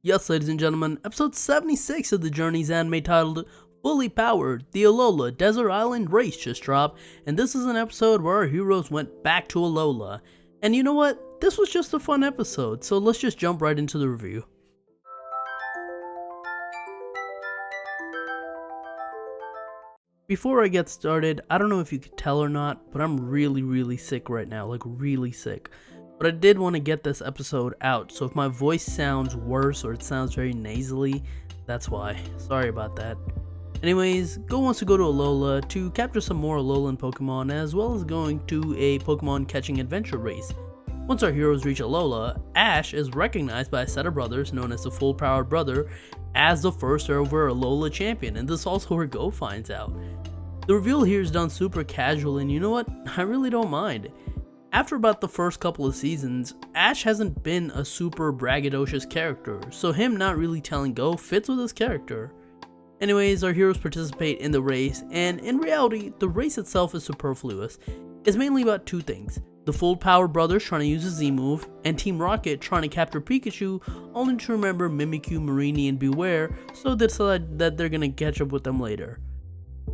Yes, ladies and gentlemen, episode 76 of the Journey's anime titled Fully Powered, the Alola Desert Island Race just dropped, and this is an episode where our heroes went back to Alola. And you know what? This was just a fun episode, so let's just jump right into the review. Before I get started, I don't know if you could tell or not, but I'm really sick right now, like really sick. But I did want to get this episode out, so if my voice sounds worse or it sounds very nasally, that's why. Sorry about that. Anyways, Go wants to go to Alola to capture some more Alolan Pokemon, as well as going to a Pokemon Catching Adventure Race. Once our heroes reach Alola, Ash is recognized by a set of brothers known as the Full Powered Brother as the first ever Alola Champion, and this is also where Go finds out. The reveal here is done super casual, and you know what? I really don't mind. After about the first couple of seasons, Ash hasn't been a super braggadocious character, so him not really telling Go fits with his character. Anyways, our heroes participate in the race, and in reality, the race itself is superfluous. It's mainly about two things: the Full Power Brothers trying to use a Z move, and Team Rocket trying to capture Pikachu, only to remember Mimikyu, Mareanie, and Beware, so they decide that they're gonna catch up with them later.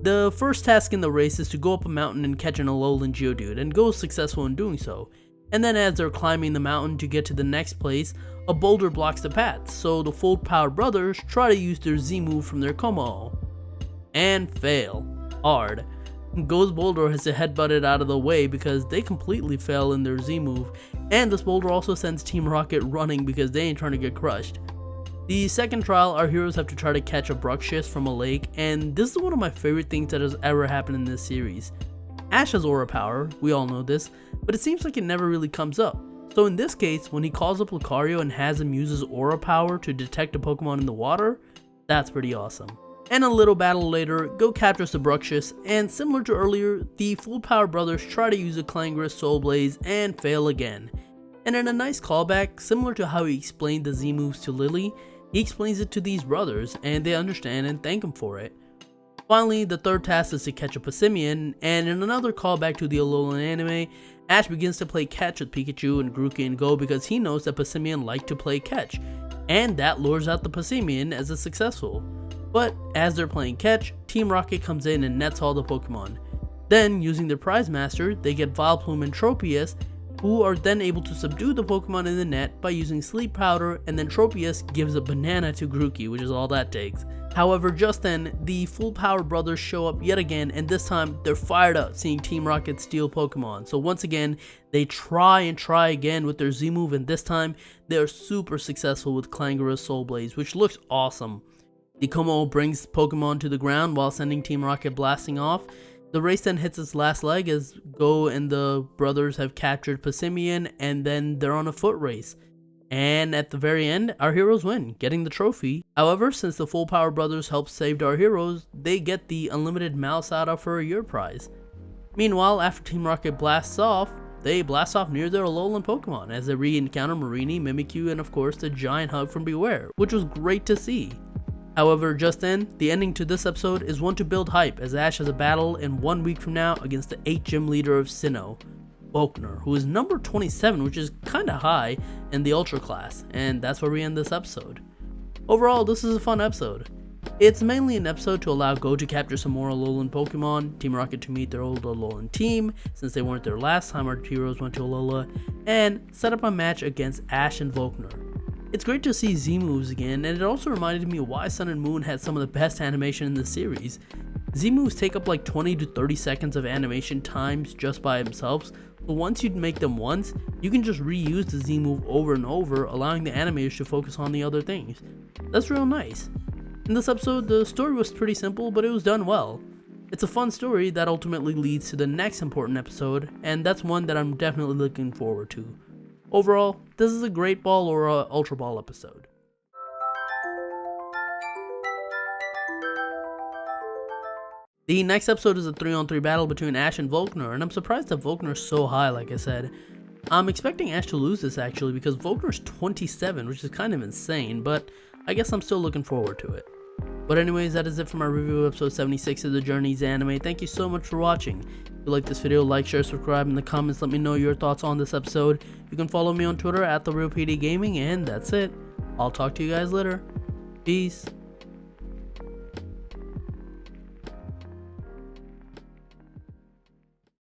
The first task in the race is to go up a mountain and catch an Alolan Geodude, and Go is successful in doing so. And then as they're climbing the mountain to get to the next place, a boulder blocks the path, so the Full Power Brothers try to use their Z move from their Kommo-o. And fail. Hard. Go's boulder has to headbutt it out of the way because they completely fail in their Z move, and this boulder also sends Team Rocket running because they ain't trying to get crushed. The second trial, our heroes have to try to catch a Bruxish from a lake, and this is one of my favorite things that has ever happened in this series. Ash has aura power, we all know this, but it seems like it never really comes up. So in this case, when he calls up Lucario and has him use his aura power to detect a Pokemon in the water, that's pretty awesome. And a little battle later, Go captures the Bruxish, and similar to earlier, the Full Power Brothers try to use a Clangorous Soul Blaze and fail again. And in a nice callback, similar to how he explained the Z moves to Lily, he explains it to these brothers, and they understand and thank him for it. Finally, the third task is to catch a Passimian, and in another callback to the Alolan anime, Ash begins to play catch with Pikachu and Grookey and Go because he knows that Passimian like to play catch, and that lures out the Passimian as a successful. But as they're playing catch, Team Rocket comes in and nets all the Pokemon. Then, using their prize master, they get Vileplume and Tropius, who are then able to subdue the Pokemon in the net by using Sleep Powder, and then Tropius gives a banana to Grookey, which is all that takes. However, just then, the Full Power Brothers show up yet again, and this time they're fired up seeing Team Rocket steal Pokemon. So once again, they try again with their Z move, and this time they're super successful with Clangorous Soul Blaze, which looks awesome. The Kommo-o brings Pokemon to the ground while sending Team Rocket blasting off. The race then hits its last leg as Go and the brothers have captured Passimian, and then they're on a foot race. And at the very end, our heroes win, getting the trophy. However, since the Full Power Brothers helped save our heroes, they get the unlimited Malasada for a year prize. Meanwhile, after Team Rocket blasts off, they blast off near their Alolan Pokemon as they re-encounter Mareanie, Mimikyu, and of course the giant hug from Beware, which was great to see. However, just then, the ending to this episode is one to build hype as Ash has a battle in 1 week from now against the 8th gym leader of Sinnoh, Volkner, who is number 27, which is kinda high in the Ultra class, and that's where we end this episode. Overall, this is a fun episode. It's mainly an episode to allow Go to capture some more Alolan Pokemon, Team Rocket to meet their old Alolan team, since they weren't there last time our heroes went to Alola, and set up a match against Ash and Volkner. It's great to see Z moves again, and it also reminded me why Sun and Moon had some of the best animation in the series. Z moves take up like 20 to 30 seconds of animation times just by themselves, but once you make them once, you can just reuse the Z move over and over, allowing the animators to focus on the other things. That's real nice. In this episode, the story was pretty simple, but it was done well. It's a fun story that ultimately leads to the next important episode, and that's one that I'm definitely looking forward to. Overall, this is a Great Ball or a Ultra Ball episode. The next episode is a 3-on-3 battle between Ash and Volkner, and I'm surprised that Volkner is so high, like I said. I'm expecting Ash to lose this actually because Volkner's 27, which is kind of insane, but I guess I'm still looking forward to it. But anyways, that is it for my review of episode 76 of the Journeys anime. Thank you so much for watching. If you like this video, like, share, subscribe. In the comments, let me know your thoughts on this episode. You can follow me on Twitter at TheRealPDGaming, and that's it. I'll talk to you guys later. Peace.